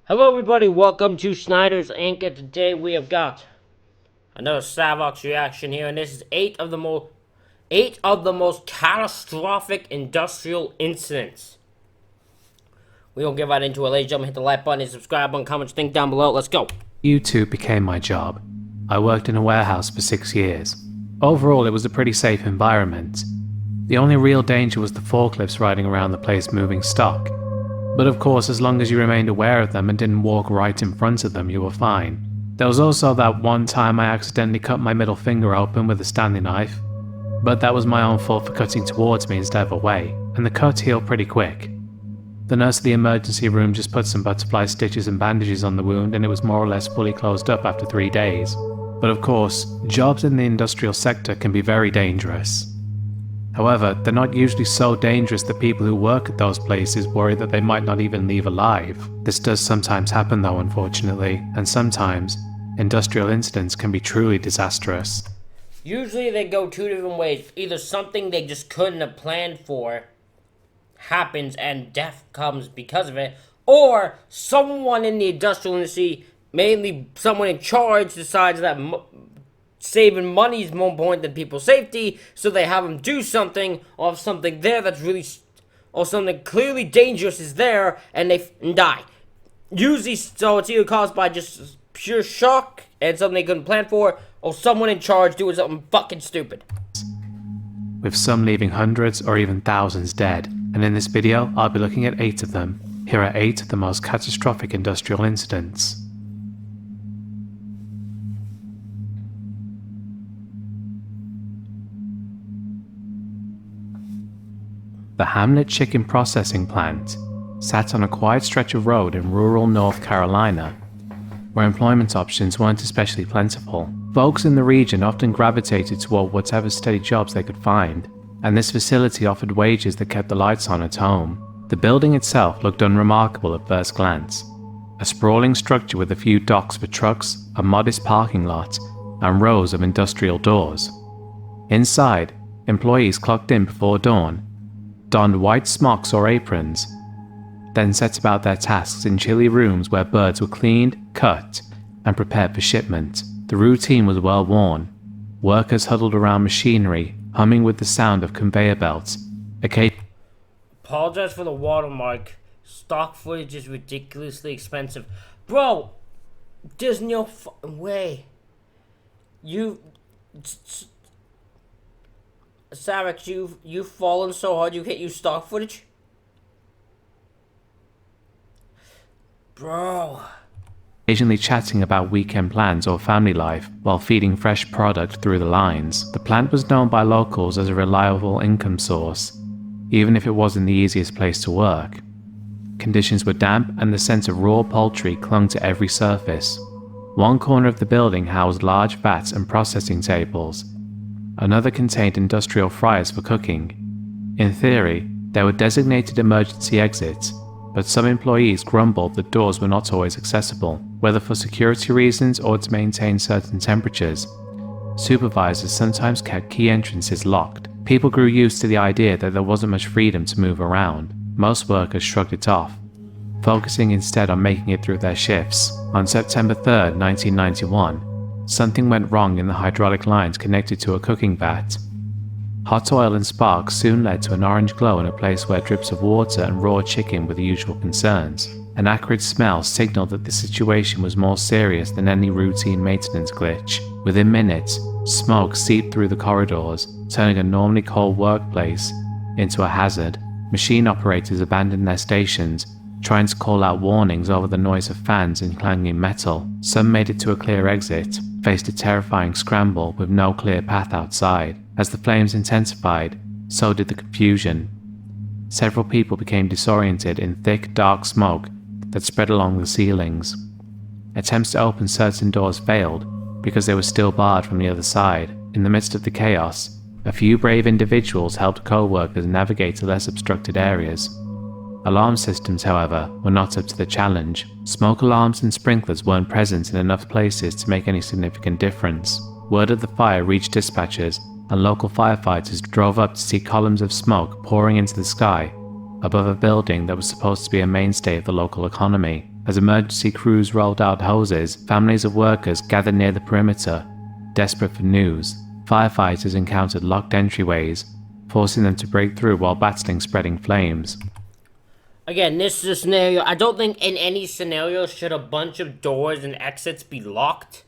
Hello everybody, welcome to Snyder's Inc. And today we have got another Savox reaction here, and this is eight of the most catastrophic industrial incidents. We will get right into it, ladies and gentlemen. Hit the like button and subscribe button, comment, think down below. Let's go. YouTube became my job. I worked in a warehouse for 6 years. Overall, it was a pretty safe environment. The only real danger was the forklifts riding around the place moving stock. But of course, as long as you remained aware of them and didn't walk right in front of them, you were fine. There was also that one time I accidentally cut my middle finger open with a Stanley knife. But that was my own fault for cutting towards me instead of away, and the cut healed pretty quick. The nurse at the emergency room just put some butterfly stitches and bandages on the wound, and it was more or less fully closed up after 3 days. But of course, jobs in the industrial sector can be very dangerous. However, they're not usually so dangerous that people who work at those places worry that they might not even leave alive. This does sometimes happen though, unfortunately, and sometimes industrial incidents can be truly disastrous. Usually they go two different ways. Either something they just couldn't have planned for happens and death comes because of it, or someone in the industrial industry, mainly someone in charge, decides that saving money is more important than people's safety, so they have them do something, or if something there that's really, or something clearly dangerous is there, and they die. Usually, so it's either caused by just pure shock and something they couldn't plan for, or someone in charge doing something fucking stupid. With some leaving hundreds or even thousands dead, and in this video I'll be looking at 8 of them. Here are 8 of the most catastrophic industrial incidents. The Hamlet Chicken Processing Plant sat on a quiet stretch of road in rural North Carolina, where employment options weren't especially plentiful. Folks in the region often gravitated toward whatever steady jobs they could find, and this facility offered wages that kept the lights on at home. The building itself looked unremarkable at first glance. A sprawling structure with a few docks for trucks, a modest parking lot, and rows of industrial doors. Inside, employees clocked in before dawn, donned white smocks or aprons, then set about their tasks in chilly rooms where birds were cleaned, cut, and prepared for shipment. The routine was well worn. Workers huddled around machinery, humming with the sound of conveyor belts. Apologize for the watermark. Stock footage is ridiculously expensive. Bro, there's no way. Sarek, you've fallen so hard you can't use stock footage? Bro. Occasionally chatting about weekend plans or family life while feeding fresh product through the lines. The plant was known by locals as a reliable income source, even if it wasn't the easiest place to work. Conditions were damp and the scent of raw poultry clung to every surface. One corner of the building housed large vats and processing tables. Another contained industrial fryers for cooking. In theory, there were designated emergency exits, but some employees grumbled that doors were not always accessible, whether for security reasons or to maintain certain temperatures. Supervisors sometimes kept key entrances locked. People grew used to the idea that there wasn't much freedom to move around. Most workers shrugged it off, focusing instead on making it through their shifts. On September 3rd, 1991, something went wrong in the hydraulic lines connected to a cooking vat. Hot oil and sparks soon led to an orange glow in a place where drips of water and raw chicken were the usual concerns. An acrid smell signaled that the situation was more serious than any routine maintenance glitch. Within minutes, smoke seeped through the corridors, turning a normally cold workplace into a hazard. Machine operators abandoned their stations, trying to call out warnings over the noise of fans and clanging metal. Some made it to a clear exit, faced a terrifying scramble with no clear path outside. As the flames intensified, so did the confusion. Several people became disoriented in thick, dark smoke that spread along the ceilings. Attempts to open certain doors failed because they were still barred from the other side. In the midst of the chaos, a few brave individuals helped co-workers navigate to less obstructed areas. Alarm systems, however, were not up to the challenge. Smoke alarms and sprinklers weren't present in enough places to make any significant difference. Word of the fire reached dispatchers, and local firefighters drove up to see columns of smoke pouring into the sky above a building that was supposed to be a mainstay of the local economy. As emergency crews rolled out hoses, families of workers gathered near the perimeter, desperate for news. Firefighters encountered locked entryways, forcing them to break through while battling spreading flames. Again, this is a scenario. I don't think in any scenario should a bunch of doors and exits be locked.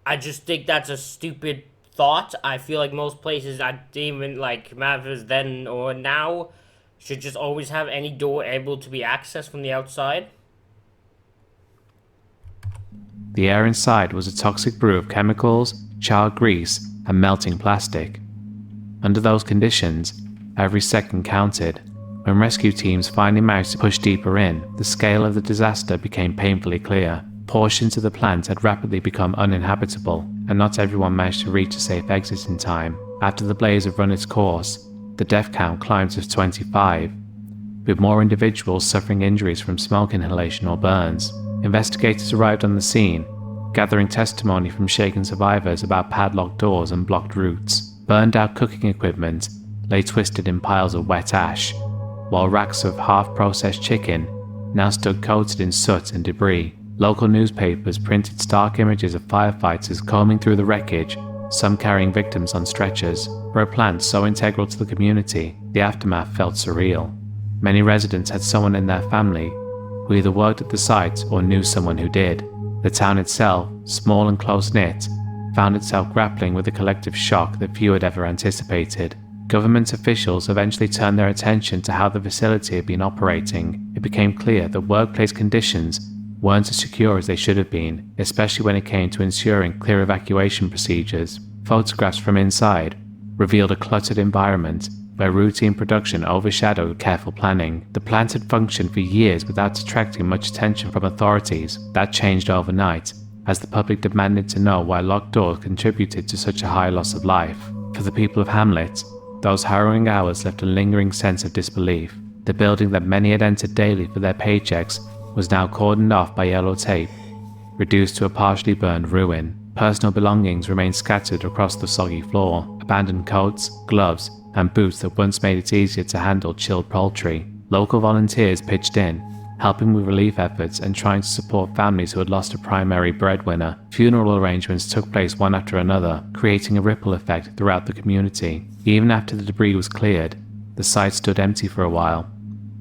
I just think that's a stupid thought. I feel like most places, I even like matters then or now, should just always have any door able to be accessed from the outside. The air inside was a toxic brew of chemicals, charred grease, and melting plastic. Under those conditions, every second counted. When rescue teams finally managed to push deeper in, the scale of the disaster became painfully clear. Portions of the plant had rapidly become uninhabitable, and not everyone managed to reach a safe exit in time. After the blaze had run its course, the death count climbed to 25, with more individuals suffering injuries from smoke inhalation or burns. Investigators arrived on the scene, gathering testimony from shaken survivors about padlocked doors and blocked routes. Burned out cooking equipment lay twisted in piles of wet ash, while racks of half-processed chicken now stood coated in soot and debris. Local newspapers printed stark images of firefighters combing through the wreckage, some carrying victims on stretchers. For a plant so integral to the community, the aftermath felt surreal. Many residents had someone in their family who either worked at the site or knew someone who did. The town itself, small and close-knit, found itself grappling with a collective shock that few had ever anticipated. Government officials eventually turned their attention to how the facility had been operating. It became clear that workplace conditions weren't as secure as they should have been, especially when it came to ensuring clear evacuation procedures. Photographs from inside revealed a cluttered environment where routine production overshadowed careful planning. The plant had functioned for years without attracting much attention from authorities. That changed overnight, as the public demanded to know why locked doors contributed to such a high loss of life. For the people of Hamlet, those harrowing hours left a lingering sense of disbelief. The building that many had entered daily for their paychecks was now cordoned off by yellow tape, reduced to a partially burned ruin. Personal belongings remained scattered across the soggy floor, abandoned coats, gloves, and boots that once made it easier to handle chilled poultry. Local volunteers pitched in, helping with relief efforts and trying to support families who had lost a primary breadwinner. Funeral arrangements took place one after another, creating a ripple effect throughout the community. Even after the debris was cleared, the site stood empty for a while.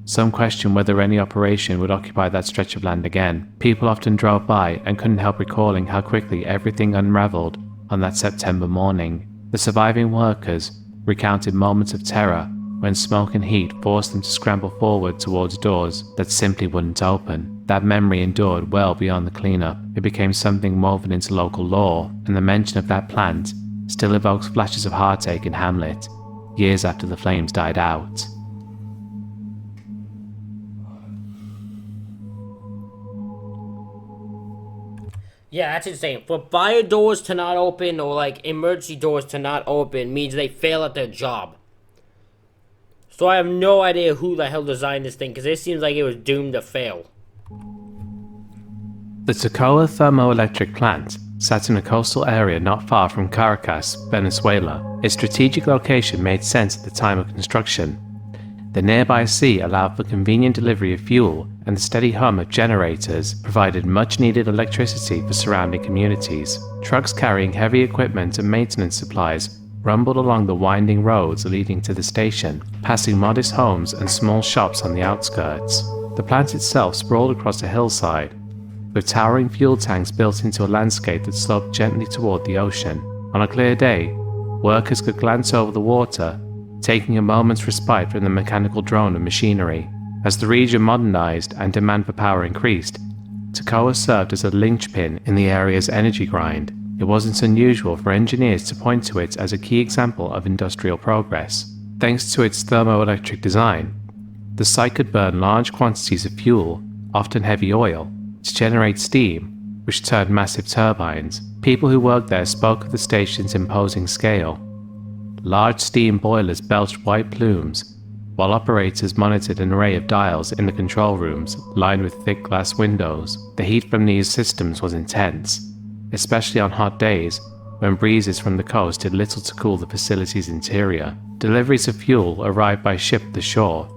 Some questioned whether any operation would occupy that stretch of land again. People often drove by and couldn't help recalling how quickly everything unraveled on that September morning. The surviving workers recounted moments of terror when smoke and heat forced them to scramble forward towards doors that simply wouldn't open. That memory endured well beyond the cleanup. It became something woven into local lore, and the mention of that plant still evokes flashes of heartache in Hamlet, years after the flames died out. Yeah, that's insane. For fire doors to not open or like emergency doors to not open means they fail at their job. So I have no idea who the hell designed this thing because it seems like it was doomed to fail. The Toccoa thermoelectric plant sat in a coastal area not far from Caracas, Venezuela. Its strategic location made sense at the time of construction. The nearby sea allowed for convenient delivery of fuel, and the steady hum of generators provided much-needed electricity for surrounding communities. Trucks carrying heavy equipment and maintenance supplies rumbled along the winding roads leading to the station, passing modest homes and small shops on the outskirts. The plant itself sprawled across a hillside, with towering fuel tanks built into a landscape that sloped gently toward the ocean. On a clear day, workers could glance over the water, taking a moment's respite from the mechanical drone and machinery. As the region modernized and demand for power increased, Toccoa served as a linchpin in the area's energy grind. It wasn't unusual for engineers to point to it as a key example of industrial progress. Thanks to its thermoelectric design, the site could burn large quantities of fuel, often heavy oil, to generate steam, which turned massive turbines. People who worked there spoke of the station's imposing scale. Large steam boilers belched white plumes, while operators monitored an array of dials in the control rooms lined with thick glass windows. The heat from these systems was intense, especially on hot days when breezes from the coast did little to cool the facility's interior. Deliveries of fuel arrived by ship to shore,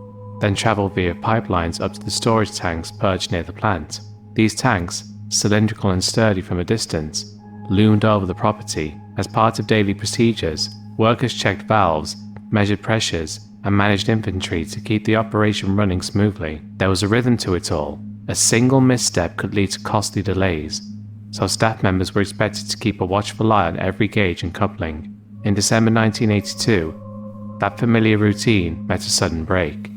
then traveled via pipelines up to the storage tanks perched near the plant. These tanks, cylindrical and sturdy from a distance, loomed over the property. As part of daily procedures, workers checked valves, measured pressures, and managed inventory to keep the operation running smoothly. There was a rhythm to it all. A single misstep could lead to costly delays, so staff members were expected to keep a watchful eye on every gauge and coupling. In December 1982, that familiar routine met a sudden break.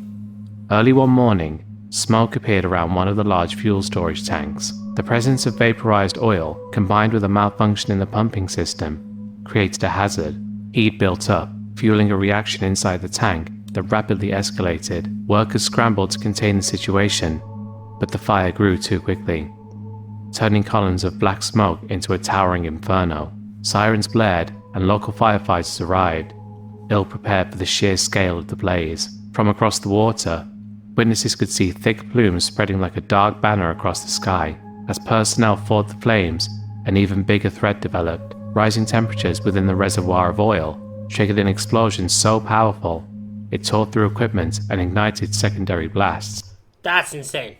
Early one morning, smoke appeared around one of the large fuel storage tanks. The presence of vaporized oil, combined with a malfunction in the pumping system, created a hazard. Heat built up, fueling a reaction inside the tank that rapidly escalated. Workers scrambled to contain the situation, but the fire grew too quickly, turning columns of black smoke into a towering inferno. Sirens blared, and local firefighters arrived, ill-prepared for the sheer scale of the blaze. From across the water, witnesses could see thick plumes spreading like a dark banner across the sky. As personnel fought the flames, an even bigger threat developed. Rising temperatures within the reservoir of oil triggered an explosion so powerful, it tore through equipment and ignited secondary blasts. That's insane.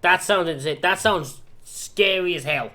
That sounds insane. That sounds scary as hell.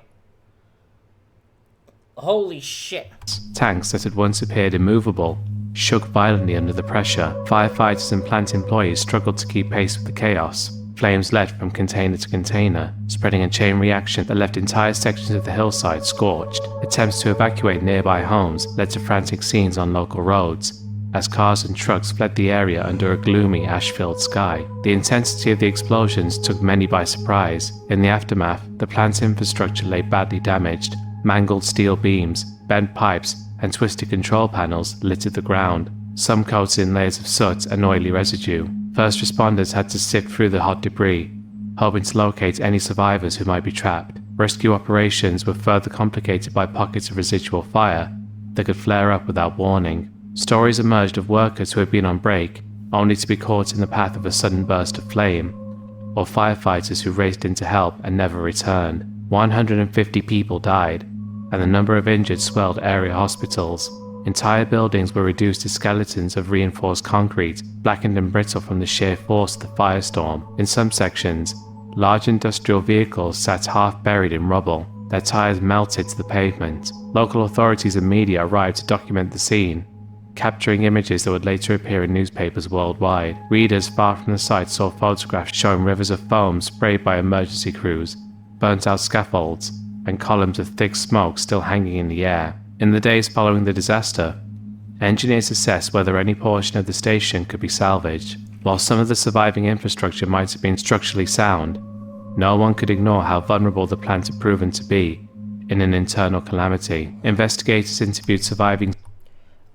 Holy shit. Tanks that had once appeared immovable shook violently under the pressure. Firefighters and plant employees struggled to keep pace with the chaos. Flames leapt from container to container, spreading a chain reaction that left entire sections of the hillside scorched. Attempts to evacuate nearby homes led to frantic scenes on local roads, as cars and trucks fled the area under a gloomy, ash-filled sky. The intensity of the explosions took many by surprise. In the aftermath, the plant's infrastructure lay badly damaged. Mangled steel beams, bent pipes, and twisted control panels littered the ground, some coated in layers of soot and oily residue. First responders had to sift through the hot debris, hoping to locate any survivors who might be trapped. Rescue operations were further complicated by pockets of residual fire that could flare up without warning. Stories emerged of workers who had been on break, only to be caught in the path of a sudden burst of flame, or firefighters who raced in to help and never returned. 150 people died, and the number of injured swelled area hospitals. Entire buildings were reduced to skeletons of reinforced concrete, blackened and brittle from the sheer force of the firestorm. In some sections, large industrial vehicles sat half buried in rubble, their tires melted to the pavement. Local authorities and media arrived to document the scene, capturing images that would later appear in newspapers worldwide. Readers far from the site saw photographs showing rivers of foam sprayed by emergency crews, burnt-out scaffolds, and columns of thick smoke still hanging in the air. In the days following the disaster, engineers assessed whether any portion of the station could be salvaged. While some of the surviving infrastructure might have been structurally sound, no one could ignore how vulnerable the plant had proven to be in an internal calamity. Investigators interviewed surviving.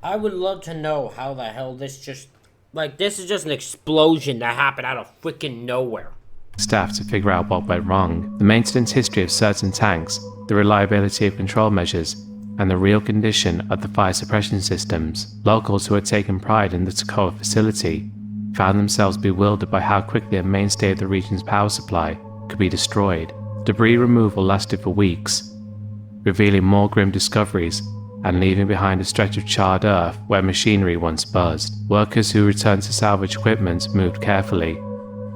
I would love to know how the hell this is just an explosion that happened out of freaking nowhere. Staff to figure out what went wrong, the maintenance history of certain tanks, the reliability of control measures, and the real condition of the fire suppression systems. Locals who had taken pride in the Toccoa facility found themselves bewildered by how quickly a mainstay of the region's power supply could be destroyed. Debris removal lasted for weeks, revealing more grim discoveries and leaving behind a stretch of charred earth where machinery once buzzed. Workers who returned to salvage equipment moved carefully,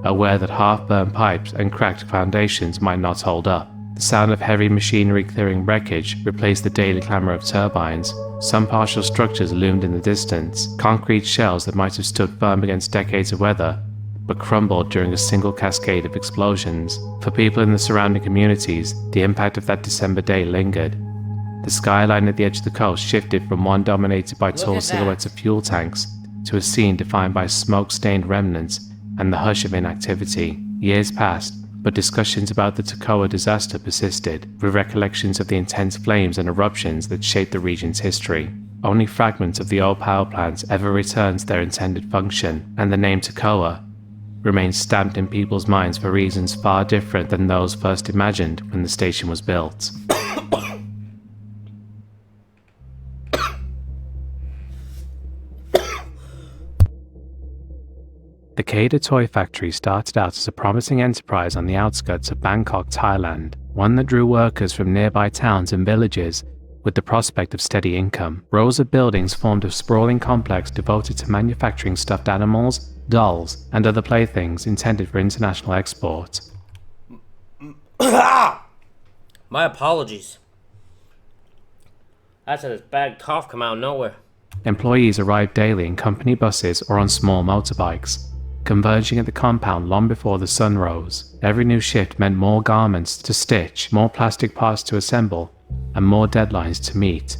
aware that half-burned pipes and cracked foundations might not hold up. The sound of heavy machinery clearing wreckage replaced the daily clamor of turbines. Some partial structures loomed in the distance, concrete shells that might have stood firm against decades of weather, but crumbled during a single cascade of explosions. For people in the surrounding communities, the impact of that December day lingered. The skyline at the edge of the coast shifted from one dominated by tall silhouettes of fuel tanks to a scene defined by smoke-stained remnants and the hush of inactivity. Years passed, but discussions about the Toccoa disaster persisted, with recollections of the intense flames and eruptions that shaped the region's history. Only fragments of the old power plants ever returned to their intended function, and the name Toccoa remains stamped in people's minds for reasons far different than those first imagined when the station was built. The Cada Toy Factory started out as a promising enterprise on the outskirts of Bangkok, Thailand, one that drew workers from nearby towns and villages with the prospect of steady income. Rows of buildings formed a sprawling complex devoted to manufacturing stuffed animals, dolls, and other playthings intended for international export. My apologies. That's a bad cough come out of nowhere. Employees arrived daily in company buses or on small motorbikes, converging at the compound long before the sun rose. Every new shift meant more garments to stitch, more plastic parts to assemble, and more deadlines to meet.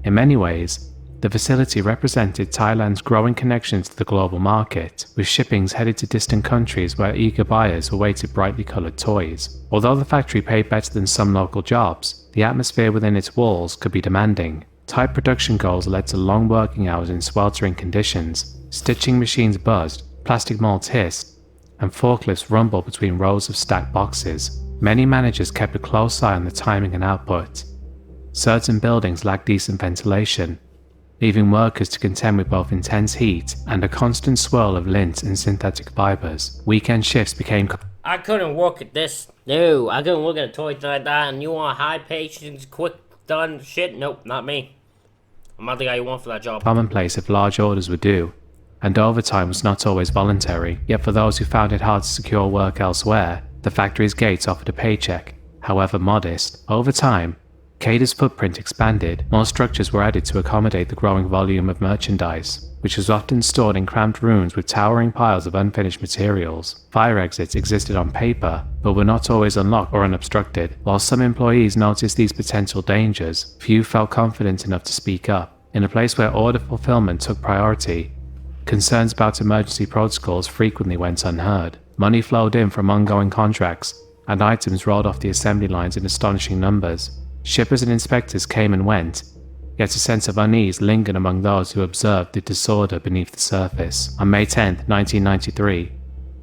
In many ways, the facility represented Thailand's growing connection to the global market, with shippings headed to distant countries where eager buyers awaited brightly coloured toys. Although the factory paid better than some local jobs, the atmosphere within its walls could be demanding. Tight production goals led to long working hours in sweltering conditions. Stitching machines buzzed, plastic molds hissed, and forklifts rumbled between rows of stacked boxes. Many managers kept a close eye on the timing and output. Certain buildings lacked decent ventilation, leaving workers to contend with both intense heat and a constant swirl of lint and synthetic fibers. Weekend shifts became... I couldn't work at this. No, I couldn't work at a toy like that, and you want high patience, quick done shit? Nope, not me. I'm not the guy you want for that job. Commonplace if large orders were due, and overtime was not always voluntary. Yet for those who found it hard to secure work elsewhere, the factory's gates offered a paycheck, however modest. Over time, Cater's footprint expanded. More structures were added to accommodate the growing volume of merchandise, which was often stored in cramped rooms with towering piles of unfinished materials. Fire exits existed on paper, but were not always unlocked or unobstructed. While some employees noticed these potential dangers, few felt confident enough to speak up. In a place where order fulfillment took priority, concerns about emergency protocols frequently went unheard. Money flowed in from ongoing contracts, and items rolled off the assembly lines in astonishing numbers. Shippers and inspectors came and went, yet a sense of unease lingered among those who observed the disorder beneath the surface. On May 10, 1993,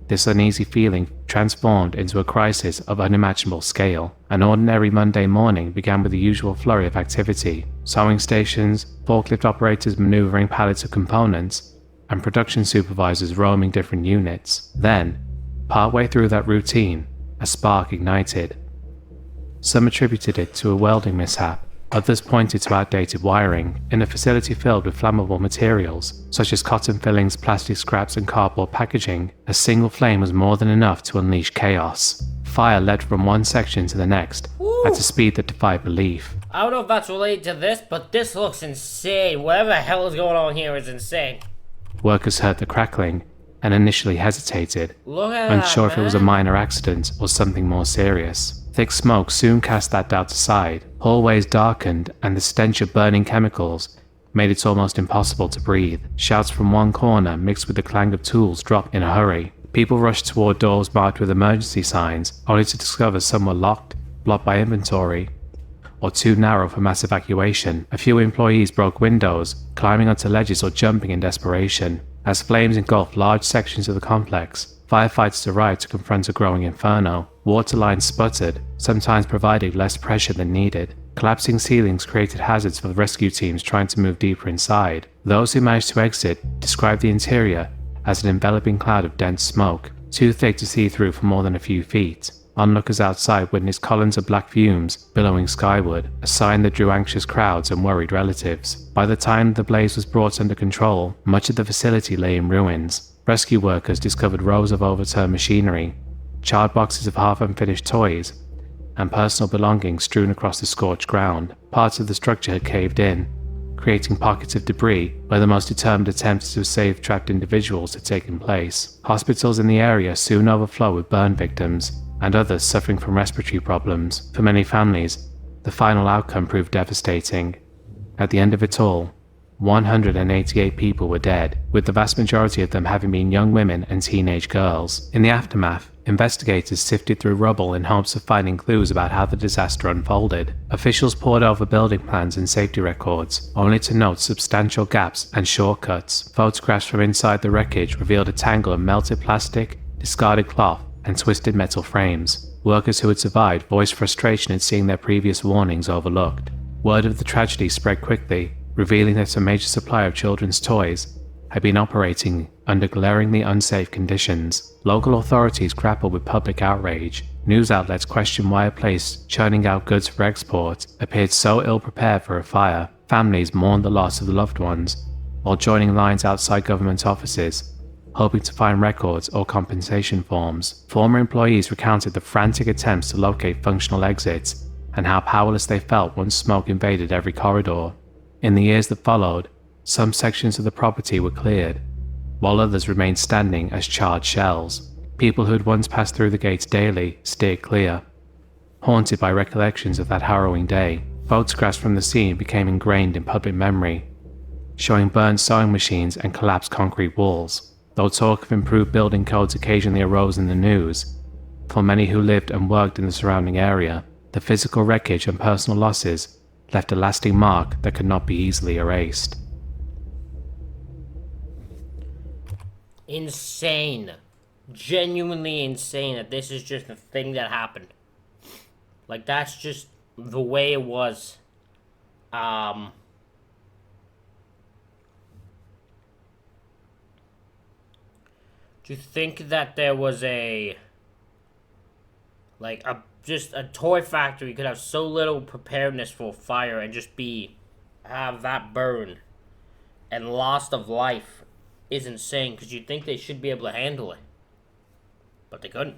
this uneasy feeling transformed into a crisis of unimaginable scale. An ordinary Monday morning began with the usual flurry of activity: sewing stations, forklift operators maneuvering pallets of components, and production supervisors roaming different units. Then, partway through that routine, a spark ignited. Some attributed it to a welding mishap. Others pointed to outdated wiring. In a facility filled with flammable materials, such as cotton fillings, plastic scraps, and cardboard packaging, a single flame was more than enough to unleash chaos. Fire leapt from one section to the next, at a speed that defied belief. I don't know if that's related to this, but this looks insane. Whatever the hell is going on here is insane. Workers heard the crackling and initially hesitated, unsure if it was a minor accident or something more serious. Thick smoke soon cast that doubt aside. Hallways darkened, and the stench of burning chemicals made it almost impossible to breathe. Shouts from one corner mixed with the clang of tools dropped in a hurry. People rushed toward doors marked with emergency signs, only to discover some were locked, blocked by inventory, or too narrow for mass evacuation. A few employees broke windows, climbing onto ledges or jumping in desperation. As flames engulfed large sections of the complex, firefighters arrived to confront a growing inferno. Water lines sputtered, sometimes providing less pressure than needed. Collapsing ceilings created hazards for the rescue teams trying to move deeper inside. Those who managed to exit described the interior as an enveloping cloud of dense smoke, too thick to see through for more than a few feet. Onlookers outside witnessed columns of black fumes billowing skyward, a sign that drew anxious crowds and worried relatives. By the time the blaze was brought under control, much of the facility lay in ruins. Rescue workers discovered rows of overturned machinery, charred boxes of half-unfinished toys, and personal belongings strewn across the scorched ground. Parts of the structure had caved in, creating pockets of debris where the most determined attempts to save trapped individuals had taken place. Hospitals in the area soon overflowed with burn victims, and others suffering from respiratory problems. For many families, the final outcome proved devastating. At the end of it all, 188 people were dead, with the vast majority of them having been young women and teenage girls. In the aftermath, investigators sifted through rubble in hopes of finding clues about how the disaster unfolded. Officials pored over building plans and safety records, only to note substantial gaps and shortcuts. Photographs from inside the wreckage revealed a tangle of melted plastic, discarded cloth, and twisted metal frames. Workers who had survived voiced frustration at seeing their previous warnings overlooked. Word of the tragedy spread quickly, revealing that a major supplier of children's toys had been operating under glaringly unsafe conditions. Local authorities grappled with public outrage. News outlets questioned why a place churning out goods for export appeared so ill-prepared for a fire. Families mourned the loss of loved ones, while joining lines outside government offices hoping to find records or compensation forms. Former employees recounted the frantic attempts to locate functional exits and how powerless they felt once smoke invaded every corridor. In the years that followed, some sections of the property were cleared, while others remained standing as charred shells. People who had once passed through the gates daily steered clear. Haunted by recollections of that harrowing day, photographs from the scene became ingrained in public memory, showing burned sewing machines and collapsed concrete walls. Though talk of improved building codes occasionally arose in the news, for many who lived and worked in the surrounding area, the physical wreckage and personal losses left a lasting mark that could not be easily erased. Insane. Genuinely insane that this is just a thing that happened. Like, that's just the way it was. Do you think that there was just a toy factory could have so little preparedness for fire and just have that burn and loss of life is insane, because you'd think they should be able to handle it. But they couldn't.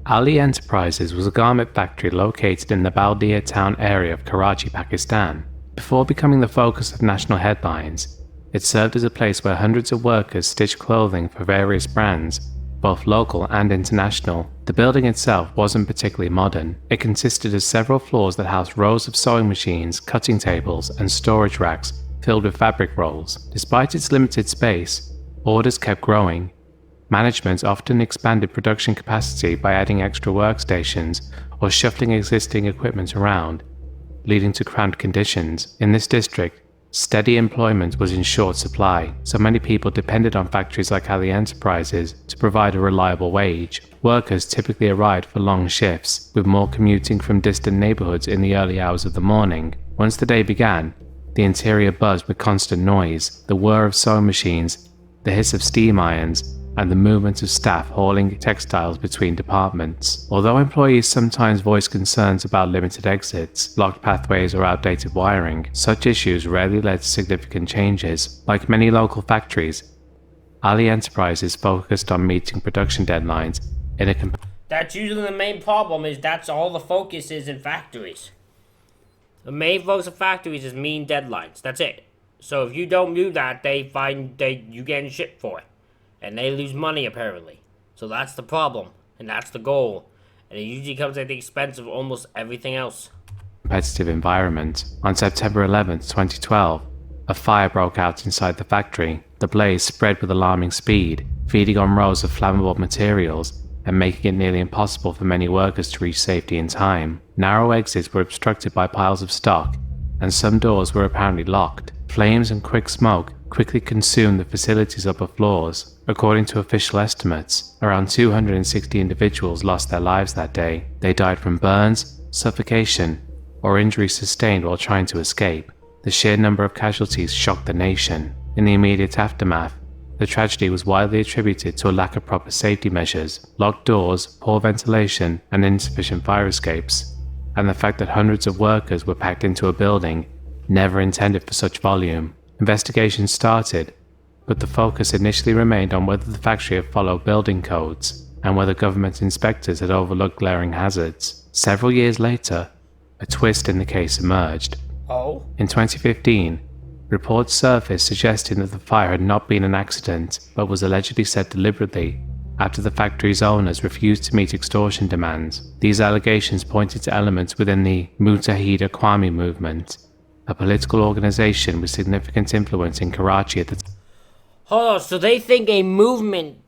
Ali Enterprises was a garment factory located in the Baldia town area of Karachi, Pakistan. Before becoming the focus of national headlines, it served as a place where hundreds of workers stitched clothing for various brands, both local and international. The building itself wasn't particularly modern. It consisted of several floors that housed rows of sewing machines, cutting tables, and storage racks filled with fabric rolls. Despite its limited space, orders kept growing. Management often expanded production capacity by adding extra workstations or shuffling existing equipment around, leading to cramped conditions. In this district, steady employment was in short supply, so many people depended on factories like Ali Enterprises to provide a reliable wage. Workers typically arrived for long shifts, with more commuting from distant neighborhoods in the early hours of the morning. Once the day began, the interior buzzed with constant noise, the whir of sewing machines, the hiss of steam irons, and the movement of staff hauling textiles between departments. Although employees sometimes voiced concerns about limited exits, blocked pathways, or outdated wiring, such issues rarely led to significant changes. Like many local factories, Ali Enterprises focused on meeting production deadlines in a That's usually the main problem, is that's all the focus is in factories. The main focus of factories is meeting deadlines. That's it. So if you don't do that, you getting shit for it. And they lose money, apparently. So that's the problem. And that's the goal. And it usually comes at the expense of almost everything else. Competitive environment. On September 11, 2012, a fire broke out inside the factory. The blaze spread with alarming speed, feeding on rows of flammable materials and making it nearly impossible for many workers to reach safety in time. Narrow exits were obstructed by piles of stock, and some doors were apparently locked. Flames and quick smoke quickly consumed the facility's upper floors. According to official estimates, around 260 individuals lost their lives that day. They died from burns, suffocation, or injuries sustained while trying to escape. The sheer number of casualties shocked the nation. In the immediate aftermath, the tragedy was widely attributed to a lack of proper safety measures, locked doors, poor ventilation, and insufficient fire escapes, and the fact that hundreds of workers were packed into a building never intended for such volume. Investigations started, but the focus initially remained on whether the factory had followed building codes and whether government inspectors had overlooked glaring hazards. Several years later, a twist in the case emerged. Oh? In 2015, reports surfaced suggesting that the fire had not been an accident, but was allegedly set deliberately after the factory's owners refused to meet extortion demands. These allegations pointed to elements within the Mutahida Qawmi movement, a political organization with significant influence in Karachi at the time. Hold on, so they think this movement,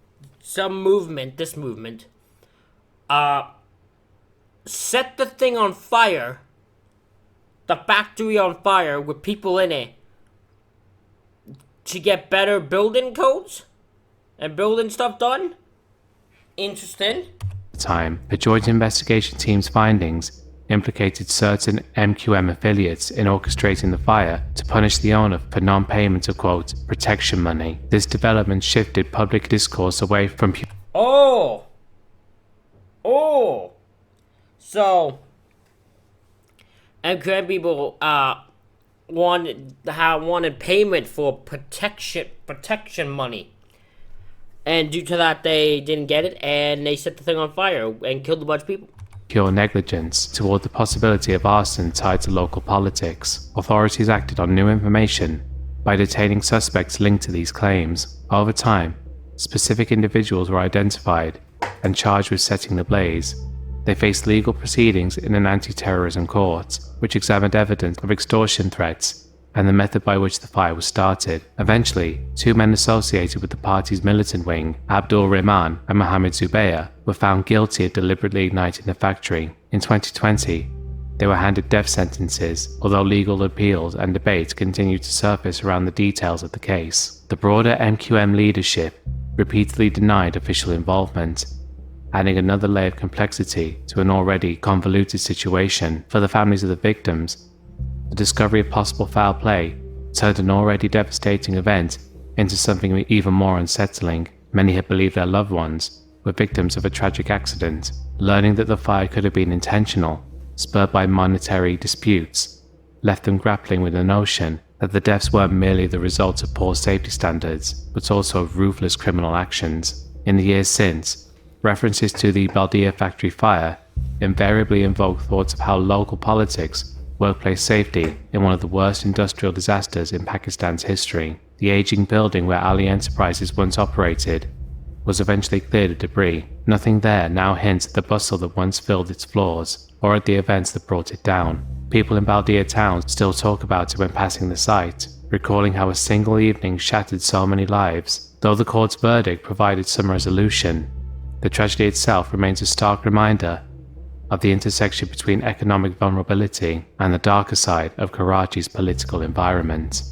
set the thing on fire, the factory on fire with people in it, to get better building codes and building stuff done? Interesting. The joint investigation team's findings implicated certain MQM affiliates in orchestrating the fire to punish the owner for non-payment of, quote, protection money. This development shifted public discourse away from So, MQM people, wanted payment for protection money. And due to that, they didn't get it, and they set the thing on fire and killed a bunch of people. Pure negligence toward the possibility of arson tied to local politics. Authorities acted on new information by detaining suspects linked to these claims. Over time, specific individuals were identified and charged with setting the blaze. They faced legal proceedings in an anti-terrorism court, which examined evidence of extortion threats and the method by which the fire was started. Eventually, two men associated with the party's militant wing, Abdul Rahman and Mohammed Zubayr, were found guilty of deliberately igniting the factory. In 2020, they were handed death sentences, although legal appeals and debates continued to surface around the details of the case. The broader MQM leadership repeatedly denied official involvement, adding another layer of complexity to an already convoluted situation. For the families of the victims, the discovery of possible foul play turned an already devastating event into something even more unsettling. Many had believed their loved ones were victims of a tragic accident. Learning that the fire could have been intentional, spurred by monetary disputes, left them grappling with the notion that the deaths weren't merely the result of poor safety standards, but also of ruthless criminal actions. In the years since, references to the Baldia factory fire invariably invoke thoughts of how local politics, workplace safety in one of the worst industrial disasters in Pakistan's history. The aging building where Ali Enterprises once operated was eventually cleared of debris. Nothing there now hints at the bustle that once filled its floors, or at the events that brought it down. People in Baldia town still talk about it when passing the site, recalling how a single evening shattered so many lives. Though the court's verdict provided some resolution, the tragedy itself remains a stark reminder of the intersection between economic vulnerability and the darker side of Karachi's political environment.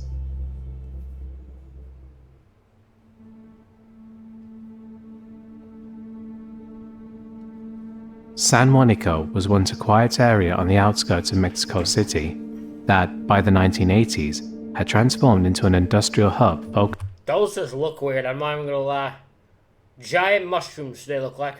San Juanico was once a quiet area on the outskirts of Mexico City that, by the 1980s, had transformed into an industrial hub focused. Those just look weird, I'm not even gonna lie. Giant mushrooms, they look like.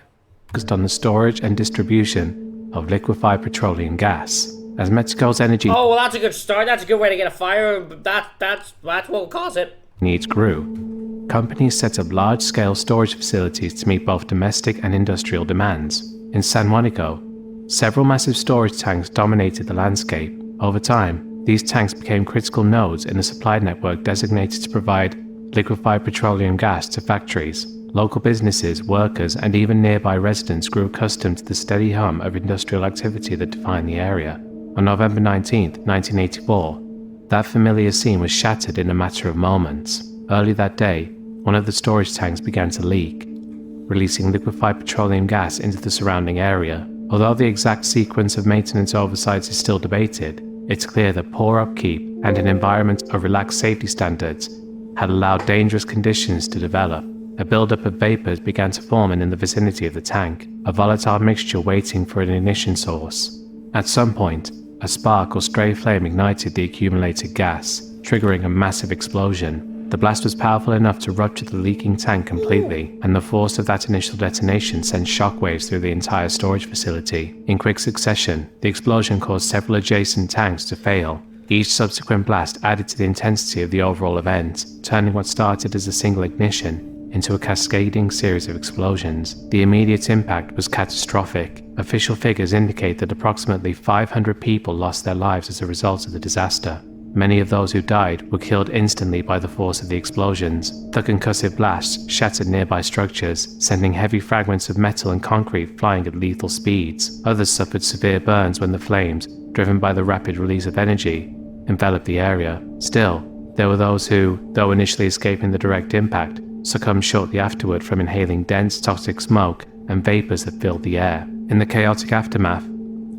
Focused on the storage and distribution of liquefied petroleum gas. As Mexico's energy that's a good start. That's a good way to get a fire. That's what will cause it. needs grew, companies set up large-scale storage facilities to meet both domestic and industrial demands. In San Juanico, several massive storage tanks dominated the landscape. Over time, these tanks became critical nodes in a supply network designated to provide liquefied petroleum gas to factories. Local businesses, workers, and even nearby residents grew accustomed to the steady hum of industrial activity that defined the area. On November 19, 1984, that familiar scene was shattered in a matter of moments. Early that day, one of the storage tanks began to leak, releasing liquefied petroleum gas into the surrounding area. Although the exact sequence of maintenance oversights is still debated, it's clear that poor upkeep and an environment of relaxed safety standards had allowed dangerous conditions to develop. A buildup of vapors began to form in the vicinity of the tank, a volatile mixture waiting for an ignition source. At some point, a spark or stray flame ignited the accumulated gas, triggering a massive explosion. The blast was powerful enough to rupture the leaking tank completely, and the force of that initial detonation sent shockwaves through the entire storage facility. In quick succession, the explosion caused several adjacent tanks to fail. Each subsequent blast added to the intensity of the overall event, turning what started as a single ignition into a cascading series of explosions. The immediate impact was catastrophic. Official figures indicate that approximately 500 people lost their lives as a result of the disaster. Many of those who died were killed instantly by the force of the explosions. The concussive blasts shattered nearby structures, sending heavy fragments of metal and concrete flying at lethal speeds. Others suffered severe burns when the flames, driven by the rapid release of energy, enveloped the area. Still, there were those who, though initially escaping the direct impact, succumbed shortly afterward from inhaling dense, toxic smoke and vapors that filled the air. In the chaotic aftermath,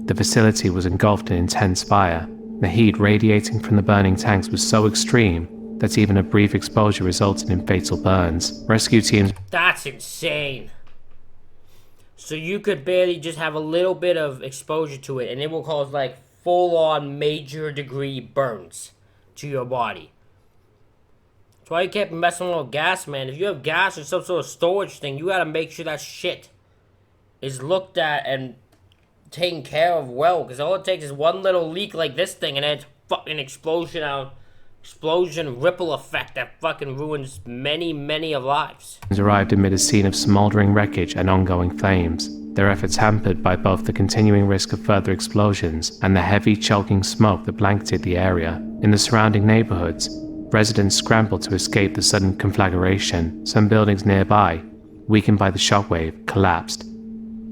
the facility was engulfed in intense fire. The heat radiating from the burning tanks was so extreme that even a brief exposure resulted in fatal burns. Rescue teams... That's insane. So you could barely just have a little bit of exposure to it, and it will cause like full-on major degree burns to your body. That's why you can't be messing with gas, man. If you have gas or some sort of storage thing, you gotta make sure that shit is looked at and taken care of well. Because all it takes is one little leak like this thing and it fucking explosion ripple effect that fucking ruins many of lives. Arrived amid a scene of smoldering wreckage and ongoing flames, their efforts hampered by both the continuing risk of further explosions and the heavy, choking smoke that blanketed the area. In the surrounding neighborhoods, residents scrambled to escape the sudden conflagration. Some buildings nearby, weakened by the shockwave, collapsed,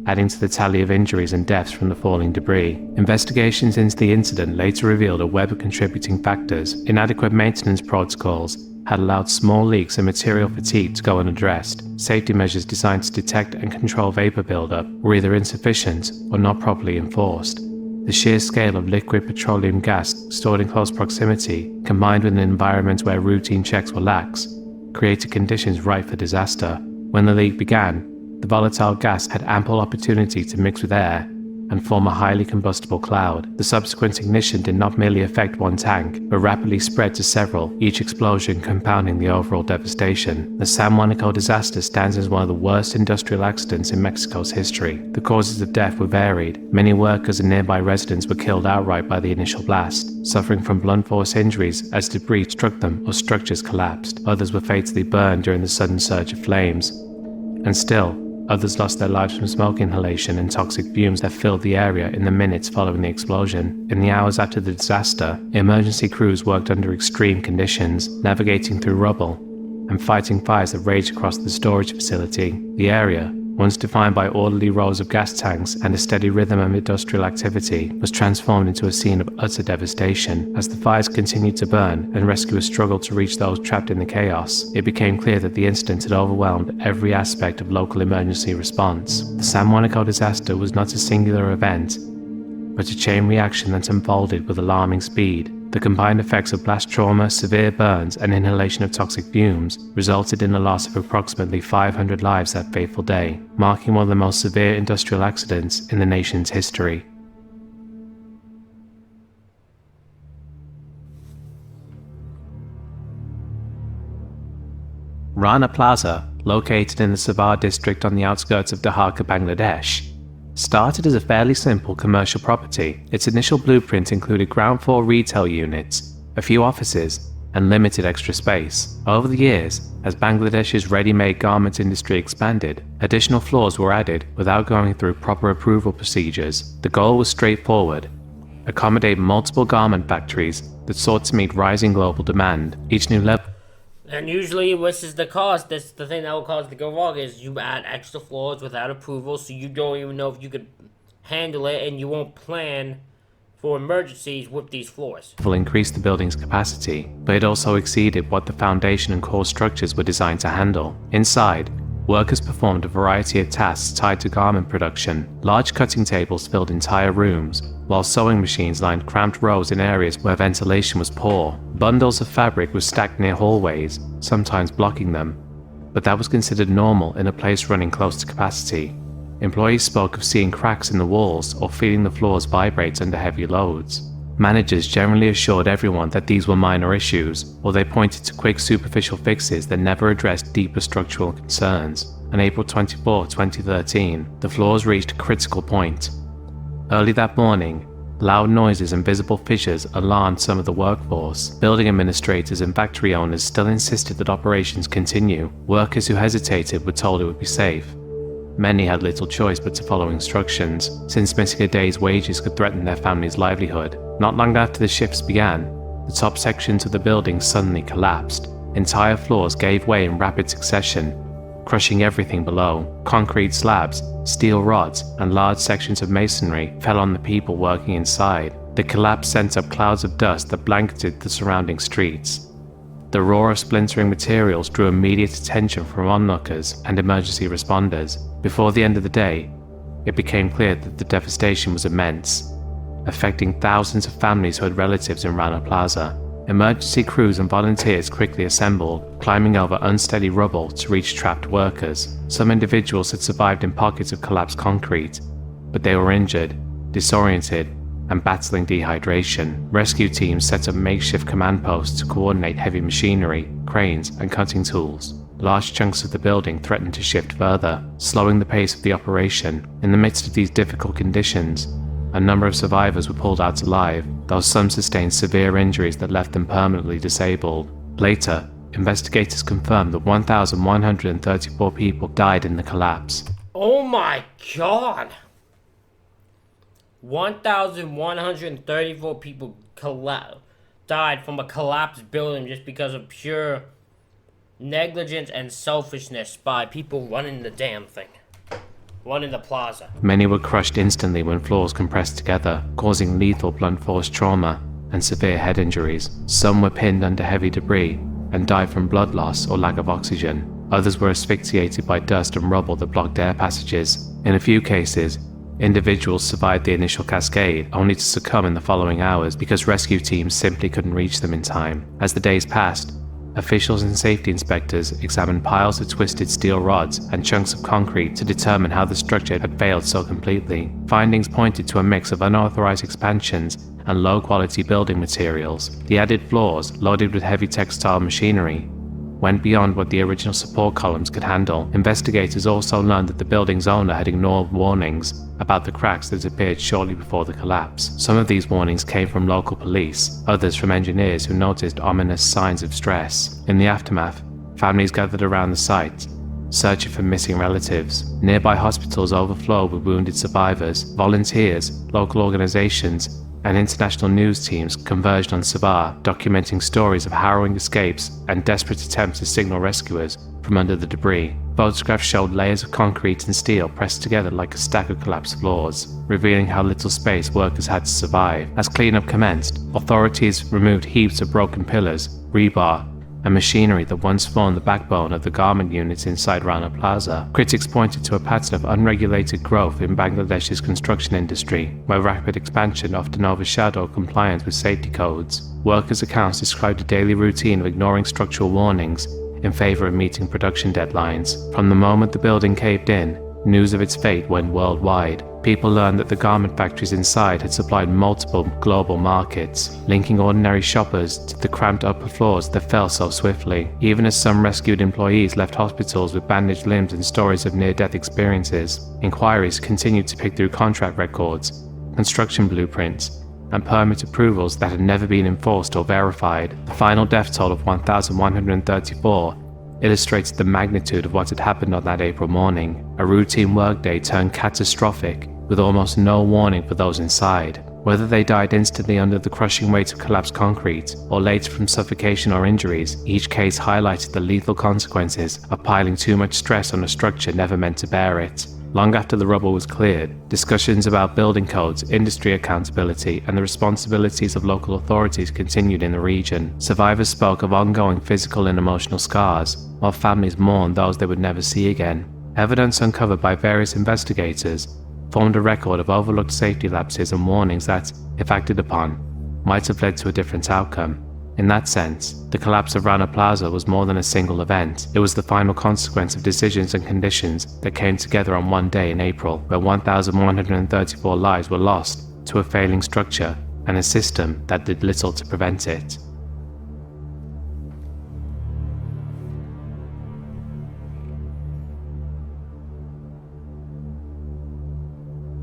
adding to the tally of injuries and deaths from the falling debris. Investigations into the incident later revealed a web of contributing factors. Inadequate maintenance protocols had allowed small leaks and material fatigue to go unaddressed. Safety measures designed to detect and control vapor buildup were either insufficient or not properly enforced. The sheer scale of liquid petroleum gas stored in close proximity, combined with an environment where routine checks were lax, created conditions ripe for disaster. When the leak began, the volatile gas had ample opportunity to mix with air and form a highly combustible cloud. The subsequent ignition did not merely affect one tank, but rapidly spread to several, each explosion compounding the overall devastation. The San Juanico disaster stands as one of the worst industrial accidents in Mexico's history. The causes of death were varied. Many workers and nearby residents were killed outright by the initial blast, suffering from blunt force injuries as debris struck them or structures collapsed. Others were fatally burned during the sudden surge of flames. And still, others lost their lives from smoke inhalation and toxic fumes that filled the area in the minutes following the explosion. In the hours after the disaster, emergency crews worked under extreme conditions, navigating through rubble and fighting fires that raged across the storage facility. The area, once defined by orderly rows of gas tanks and a steady rhythm of industrial activity, was transformed into a scene of utter devastation. As the fires continued to burn and rescuers struggled to reach those trapped in the chaos, it became clear that the incident had overwhelmed every aspect of local emergency response. The San Juanico disaster was not a singular event, but a chain reaction that unfolded with alarming speed. The combined effects of blast trauma, severe burns, and inhalation of toxic fumes resulted in the loss of approximately 500 lives that fateful day, marking one of the most severe industrial accidents in the nation's history. Rana Plaza, located in the Savar district on the outskirts of Dhaka, Bangladesh, started as a fairly simple commercial property. Its initial blueprint included ground floor retail units, a few offices, and limited extra space. Over the years, as Bangladesh's ready-made garment industry expanded, additional floors were added without going through proper approval procedures. The goal was straightforward: accommodate multiple garment factories that sought to meet rising global demand. Each new level. And usually this is the cause, that's the thing that will cause it to go wrong, is you add extra floors without approval, so you don't even know if you could handle it, and you won't plan for emergencies with these floors. Will increase the building's capacity, but it also exceeded what the foundation and core structures were designed to handle. Inside, workers performed a variety of tasks tied to garment production. Large cutting tables filled entire rooms, while sewing machines lined cramped rows in areas where ventilation was poor. Bundles of fabric were stacked near hallways, sometimes blocking them, but that was considered normal in a place running close to capacity. Employees spoke of seeing cracks in the walls or feeling the floors vibrate under heavy loads. Managers generally assured everyone that these were minor issues, or they pointed to quick superficial fixes that never addressed deeper structural concerns. On April 24, 2013, the floors reached a critical point. Early that morning, loud noises and visible fissures alarmed some of the workforce. Building administrators and factory owners still insisted that operations continue. Workers who hesitated were told it would be safe. Many had little choice but to follow instructions, since missing a day's wages could threaten their family's livelihood. Not long after the shifts began, the top sections of the building suddenly collapsed. Entire floors gave way in rapid succession, crushing everything below. Concrete slabs, steel rods, and large sections of masonry fell on the people working inside. The collapse sent up clouds of dust that blanketed the surrounding streets. The roar of splintering materials drew immediate attention from onlookers and emergency responders. Before the end of the day, it became clear that the devastation was immense, affecting thousands of families who had relatives in Rana Plaza. Emergency crews and volunteers quickly assembled, climbing over unsteady rubble to reach trapped workers. Some individuals had survived in pockets of collapsed concrete, but they were injured, disoriented, and battling dehydration. Rescue teams set up makeshift command posts to coordinate heavy machinery, cranes, and cutting tools. Large chunks of the building threatened to shift further, slowing the pace of the operation. In the midst of these difficult conditions, a number of survivors were pulled out alive. though some sustained severe injuries that left them permanently disabled. Later, investigators confirmed that 1,134 people died in the collapse. Oh my god! 1,134 people died from a collapsed building just because of pure negligence and selfishness by people running the damn thing. Running the plaza. Many were crushed instantly when floors compressed together, causing lethal blunt force trauma and severe head injuries. Some were pinned under heavy debris and died from blood loss or lack of oxygen. Others were asphyxiated by dust and rubble that blocked air passages. In a few cases, individuals survived the initial cascade only to succumb in the following hours because rescue teams simply couldn't reach them in time. As the days passed, officials and safety inspectors examined piles of twisted steel rods and chunks of concrete to determine how the structure had failed so completely. Findings pointed to a mix of unauthorized expansions and low-quality building materials. The added floors, loaded with heavy textile machinery, went beyond what the original support columns could handle. Investigators also learned that the building's owner had ignored warnings about the cracks that appeared shortly before the collapse. Some of these warnings came from local police, others from engineers who noticed ominous signs of stress. In the aftermath, families gathered around the site, searching for missing relatives. Nearby hospitals overflowed with wounded survivors. Volunteers, local organizations, and international news teams converged on Sabah, documenting stories of harrowing escapes and desperate attempts to signal rescuers from under the debris. Photographs showed layers of concrete and steel pressed together like a stack of collapsed floors, revealing how little space workers had to survive. As cleanup commenced, authorities removed heaps of broken pillars, rebar, and machinery that once formed the backbone of the garment units inside Rana Plaza. Critics pointed to a pattern of unregulated growth in Bangladesh's construction industry, where rapid expansion often overshadowed compliance with safety codes. Workers' accounts described a daily routine of ignoring structural warnings in favor of meeting production deadlines. From the moment the building caved in, news of its fate went worldwide. People learned that the garment factories inside had supplied multiple global markets, linking ordinary shoppers to the cramped upper floors that fell so swiftly. Even as some rescued employees left hospitals with bandaged limbs and stories of near-death experiences, inquiries continued to pick through contract records, construction blueprints, and permit approvals that had never been enforced or verified. The final death toll of 1,134 illustrated the magnitude of what had happened on that April morning. A routine workday turned catastrophic, with almost no warning for those inside. Whether they died instantly under the crushing weight of collapsed concrete, or later from suffocation or injuries, each case highlighted the lethal consequences of piling too much stress on a structure never meant to bear it. Long after the rubble was cleared, discussions about building codes, industry accountability, and the responsibilities of local authorities continued in the region. Survivors spoke of ongoing physical and emotional scars, while families mourned those they would never see again. Evidence uncovered by various investigators formed a record of overlooked safety lapses and warnings that, if acted upon, might have led to a different outcome. In that sense, the collapse of Rana Plaza was more than a single event. It was the final consequence of decisions and conditions that came together on one day in April, where 1,134 lives were lost to a failing structure and a system that did little to prevent it.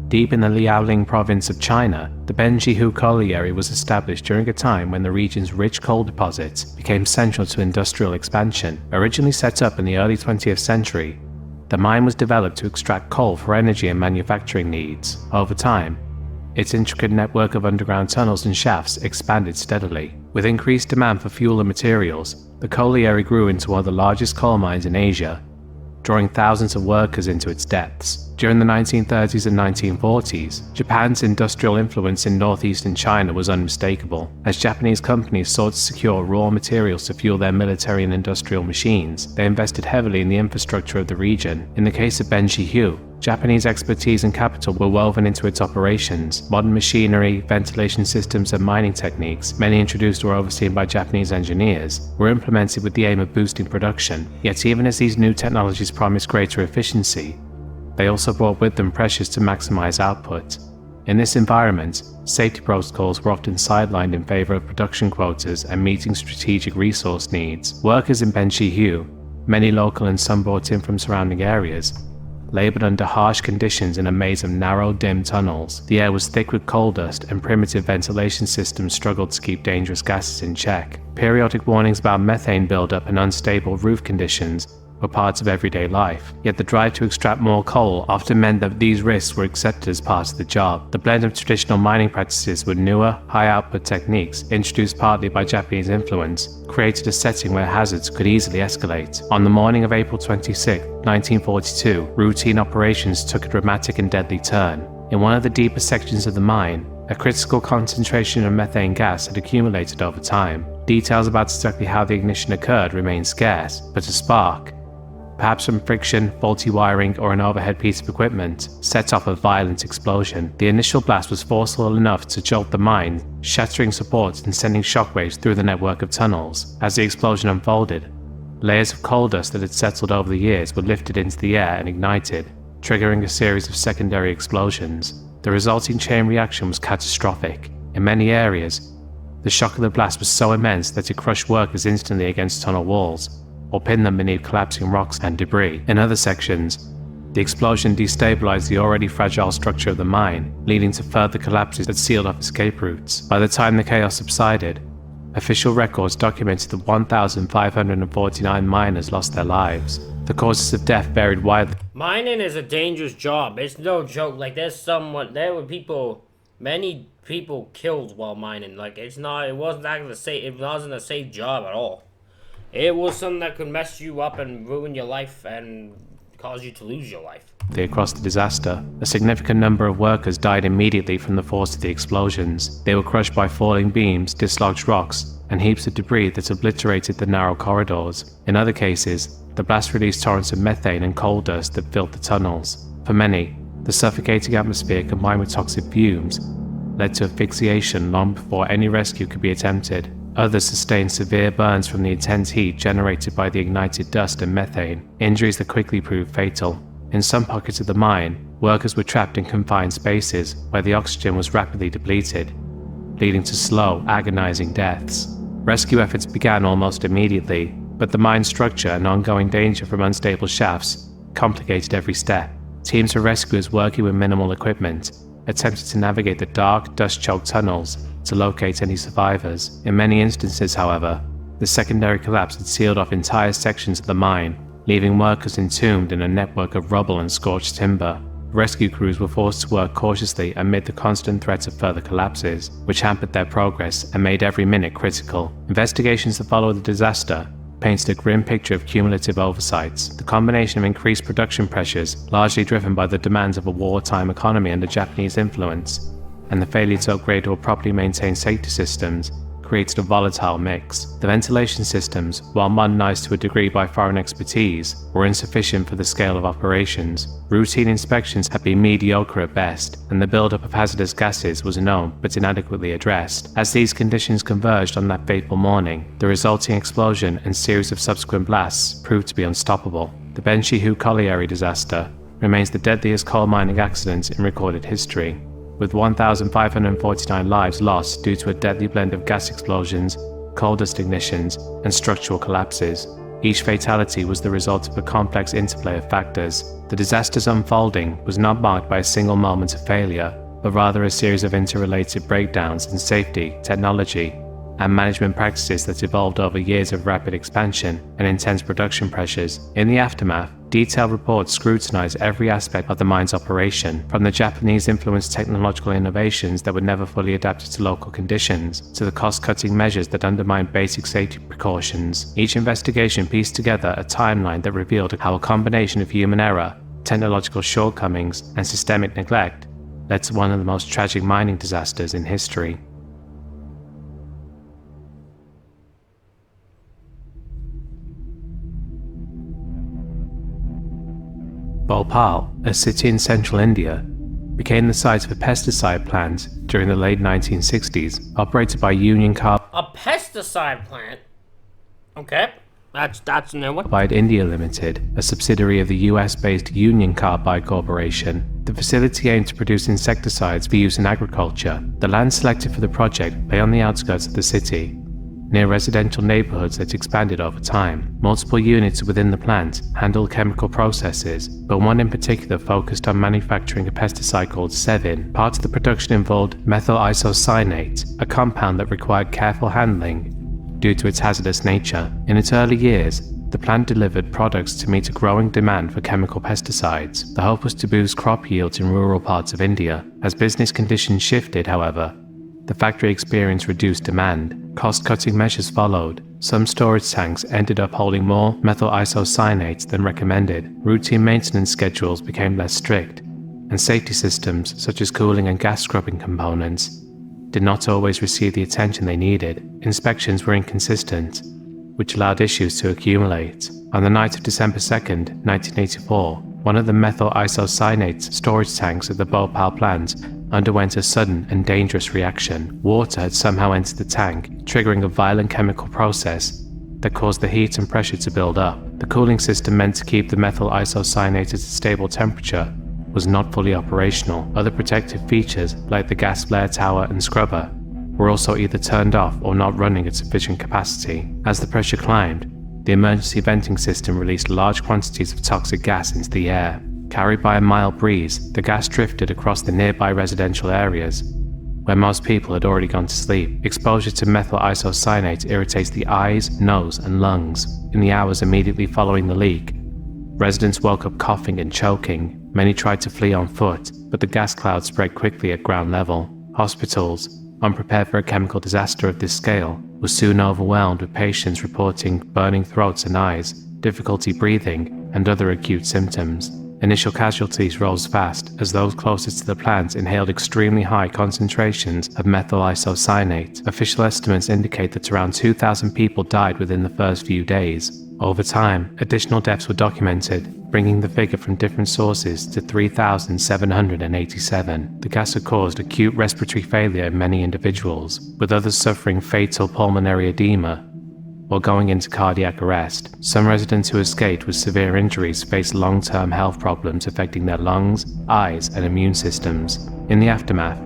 Deep in the Liaoning province of China, the Benjihu colliery was established during a time when the region's rich coal deposits became central to industrial expansion. Originally set up in the early 20th century, the mine was developed to extract coal for energy and manufacturing needs. Over time, its intricate network of underground tunnels and shafts expanded steadily. With increased demand for fuel and materials, the colliery grew into one of the largest coal mines in Asia, drawing thousands of workers into its depths. During the 1930s and 1940s, Japan's industrial influence in northeastern China was unmistakable. As Japanese companies sought to secure raw materials to fuel their military and industrial machines, they invested heavily in the infrastructure of the region. In the case of Benjihu, Japanese expertise and capital were woven into its operations. Modern machinery, ventilation systems, and mining techniques, many introduced or overseen by Japanese engineers, were implemented with the aim of boosting production. Yet even as these new technologies promised greater efficiency, they also brought with them pressures to maximize output. In this environment, safety protocols were often sidelined in favor of production quotas and meeting strategic resource needs. Workers in Benjihu, many local and some brought in from surrounding areas, labored under harsh conditions in a maze of narrow, dim tunnels. The air was thick with coal dust, and primitive ventilation systems struggled to keep dangerous gases in check. Periodic warnings about methane buildup and unstable roof conditions were parts of everyday life, yet the drive to extract more coal often meant that these risks were accepted as part of the job. The blend of traditional mining practices with newer, high-output techniques, introduced partly by Japanese influence, created a setting where hazards could easily escalate. On the morning of April 26, 1942, routine operations took a dramatic and deadly turn. In one of the deeper sections of the mine, a critical concentration of methane gas had accumulated over time. Details about exactly how the ignition occurred remain scarce, but a spark, perhaps from friction, faulty wiring, or an overhead piece of equipment, set off a violent explosion. The initial blast was forceful enough to jolt the mine, shattering supports and sending shockwaves through the network of tunnels. As the explosion unfolded, layers of coal dust that had settled over the years were lifted into the air and ignited, triggering a series of secondary explosions. The resulting chain reaction was catastrophic. In many areas, the shock of the blast was so immense that it crushed workers instantly against tunnel walls, or pinned them beneath collapsing rocks and debris. In other sections, the explosion destabilized the already fragile structure of the mine, leading to further collapses that sealed off escape routes. By the time the chaos subsided, official records documented that 1,549 miners lost their lives. The causes of death varied widely. Mining is a dangerous job. It's no joke. Like, many people killed while mining. Like, it wasn't a safe job at all. It was something that could mess you up and ruin your life and cause you to lose your life. Across the disaster, a significant number of workers died immediately from the force of the explosions. They were crushed by falling beams, dislodged rocks, and heaps of debris that obliterated the narrow corridors. In other cases, the blast released torrents of methane and coal dust that filled the tunnels. For many, the suffocating atmosphere combined with toxic fumes led to asphyxiation long before any rescue could be attempted. Others sustained severe burns from the intense heat generated by the ignited dust and methane, injuries that quickly proved fatal. In some pockets of the mine, workers were trapped in confined spaces where the oxygen was rapidly depleted, leading to slow, agonizing deaths. Rescue efforts began almost immediately, but the mine structure and ongoing danger from unstable shafts complicated every step. Teams of rescuers working with minimal equipment attempted to navigate the dark, dust-choked tunnels to locate any survivors. In many instances, however, the secondary collapse had sealed off entire sections of the mine, leaving workers entombed in a network of rubble and scorched timber. Rescue crews were forced to work cautiously amid the constant threats of further collapses, which hampered their progress and made every minute critical. Investigations that followed the disaster painted a grim picture of cumulative oversights. The combination of increased production pressures, largely driven by the demands of a wartime economy under Japanese influence, and the failure to upgrade or properly maintain safety systems, created a volatile mix. The ventilation systems, while modernized to a degree by foreign expertise, were insufficient for the scale of operations. Routine inspections had been mediocre at best, and the buildup of hazardous gases was known but inadequately addressed. As these conditions converged on that fateful morning, the resulting explosion and series of subsequent blasts proved to be unstoppable. The Benshihu colliery disaster remains the deadliest coal mining accident in recorded history, with 1,549 lives lost due to a deadly blend of gas explosions, coal dust ignitions, and structural collapses. Each fatality was the result of a complex interplay of factors. The disaster's unfolding was not marked by a single moment of failure, but rather a series of interrelated breakdowns in safety, technology, and management practices that evolved over years of rapid expansion and intense production pressures. In the aftermath, detailed reports scrutinized every aspect of the mine's operation, from the Japanese-influenced technological innovations that were never fully adapted to local conditions, to the cost-cutting measures that undermined basic safety precautions. Each investigation pieced together a timeline that revealed how a combination of human error, technological shortcomings, and systemic neglect led to one of the most tragic mining disasters in history. Bhopal, a city in central India, became the site of a pesticide plant during the late 1960s, operated by Union Carbide A pesticide plant? Okay, that's a new one. India Limited, a subsidiary of the US-based Union Carbide Corporation. The facility aimed to produce insecticides for use in agriculture. The land selected for the project lay on the outskirts of the city, near residential neighborhoods that expanded over time. Multiple units within the plant handled chemical processes, but one in particular focused on manufacturing a pesticide called Sevin. Part of the production involved methyl isocyanate, a compound that required careful handling due to its hazardous nature. In its early years, the plant delivered products to meet a growing demand for chemical pesticides. The hope was to boost crop yields in rural parts of India. As business conditions shifted, however, the factory experienced reduced demand. Cost-cutting measures followed. Some storage tanks ended up holding more methyl isocyanate than recommended. Routine maintenance schedules became less strict, and safety systems, such as cooling and gas scrubbing components, did not always receive the attention they needed. Inspections were inconsistent, which allowed issues to accumulate. On the night of December 2nd, 1984, one of the methyl isocyanate storage tanks at the Bhopal plant underwent a sudden and dangerous reaction. Water had somehow entered the tank, triggering a violent chemical process that caused the heat and pressure to build up. The cooling system meant to keep the methyl isocyanate at a stable temperature was not fully operational. Other protective features, like the gas flare tower and scrubber, were also either turned off or not running at sufficient capacity. As the pressure climbed, the emergency venting system released large quantities of toxic gas into the air. Carried by a mild breeze, the gas drifted across the nearby residential areas, where most people had already gone to sleep. Exposure to methyl isocyanate irritates the eyes, nose, and lungs. In the hours immediately following the leak, residents woke up coughing and choking. Many tried to flee on foot, but the gas cloud spread quickly at ground level. Hospitals, unprepared for a chemical disaster of this scale, were soon overwhelmed with patients reporting burning throats and eyes, difficulty breathing, and other acute symptoms. Initial casualties rose fast as those closest to the plant inhaled extremely high concentrations of methyl isocyanate. Official estimates indicate that around 2,000 people died within the first few days. Over time, additional deaths were documented, bringing the figure from different sources to 3,787. The gas had caused acute respiratory failure in many individuals, with others suffering fatal pulmonary edema or going into cardiac arrest. Some residents who escaped with severe injuries faced long-term health problems affecting their lungs, eyes, and immune systems. In the aftermath,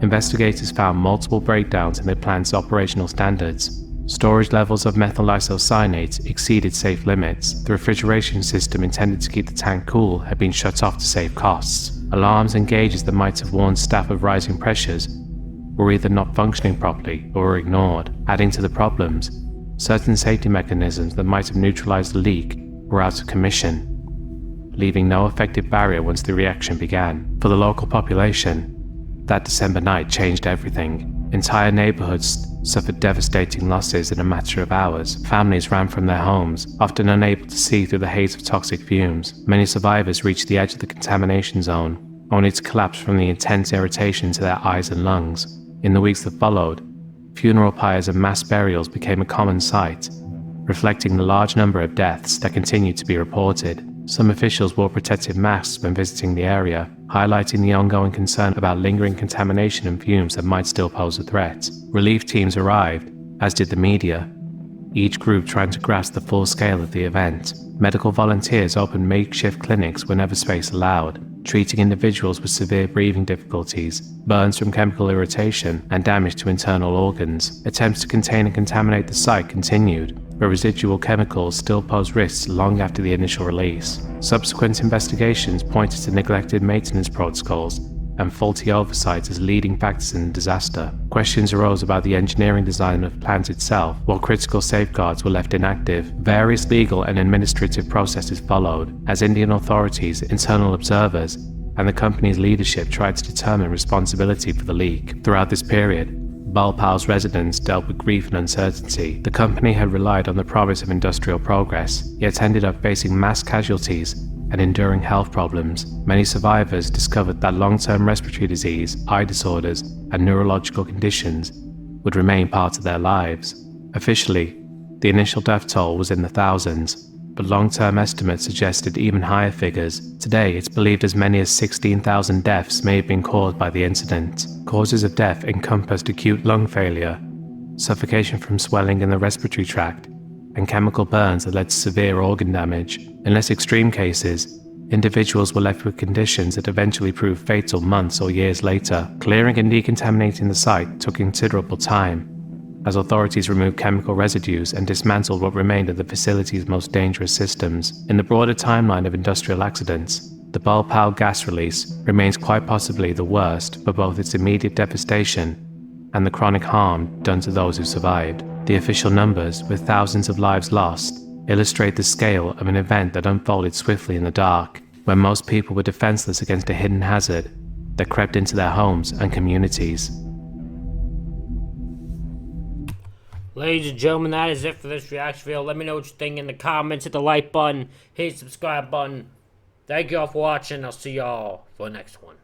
investigators found multiple breakdowns in the plant's operational standards. Storage levels of methyl isocyanate exceeded safe limits. The refrigeration system intended to keep the tank cool had been shut off to save costs. Alarms and gauges that might have warned staff of rising pressures were either not functioning properly or were ignored. Adding to the problems, certain safety mechanisms that might have neutralized the leak were out of commission, leaving no effective barrier once the reaction began. For the local population, that December night changed everything. Entire neighborhoods suffered devastating losses in a matter of hours. Families ran from their homes, often unable to see through the haze of toxic fumes. Many survivors reached the edge of the contamination zone, only to collapse from the intense irritation to their eyes and lungs. In the weeks that followed, funeral pyres and mass burials became a common sight, reflecting the large number of deaths that continued to be reported. Some officials wore protective masks when visiting the area, highlighting the ongoing concern about lingering contamination and fumes that might still pose a threat. Relief teams arrived, as did the media, each group trying to grasp the full scale of the event. Medical volunteers opened makeshift clinics whenever space allowed, treating individuals with severe breathing difficulties, burns from chemical irritation, and damage to internal organs. Attempts to contain and contaminate the site continued, where residual chemicals still pose risks long after the initial release. Subsequent investigations pointed to neglected maintenance protocols and faulty oversight as leading factors in the disaster. Questions arose about the engineering design of the plant itself, while critical safeguards were left inactive. Various legal and administrative processes followed, as Indian authorities, internal observers, and the company's leadership tried to determine responsibility for the leak. Throughout this period, Bhopal's residents dealt with grief and uncertainty. The company had relied on the promise of industrial progress, yet ended up facing mass casualties and enduring health problems. Many survivors discovered that long-term respiratory disease, eye disorders, and neurological conditions would remain part of their lives. Officially, the initial death toll was in the thousands, but long-term estimates suggested even higher figures. Today, it's believed as many as 16,000 deaths may have been caused by the incident. Causes of death encompassed acute lung failure, suffocation from swelling in the respiratory tract, and chemical burns that led to severe organ damage. In less extreme cases, individuals were left with conditions that eventually proved fatal months or years later. Clearing and decontaminating the site took considerable time, as authorities removed chemical residues and dismantled what remained of the facility's most dangerous systems. In the broader timeline of industrial accidents, the Bhopal gas release remains quite possibly the worst for both its immediate devastation and the chronic harm done to those who survived. The official numbers, with thousands of lives lost, illustrate the scale of an event that unfolded swiftly in the dark, when most people were defenseless against a hidden hazard that crept into their homes and communities. Ladies and gentlemen, that is it for this reaction video. Let me know what you think in the comments. Hit the like button, hit the subscribe button. Thank you all for watching. I'll see y'all for the next one.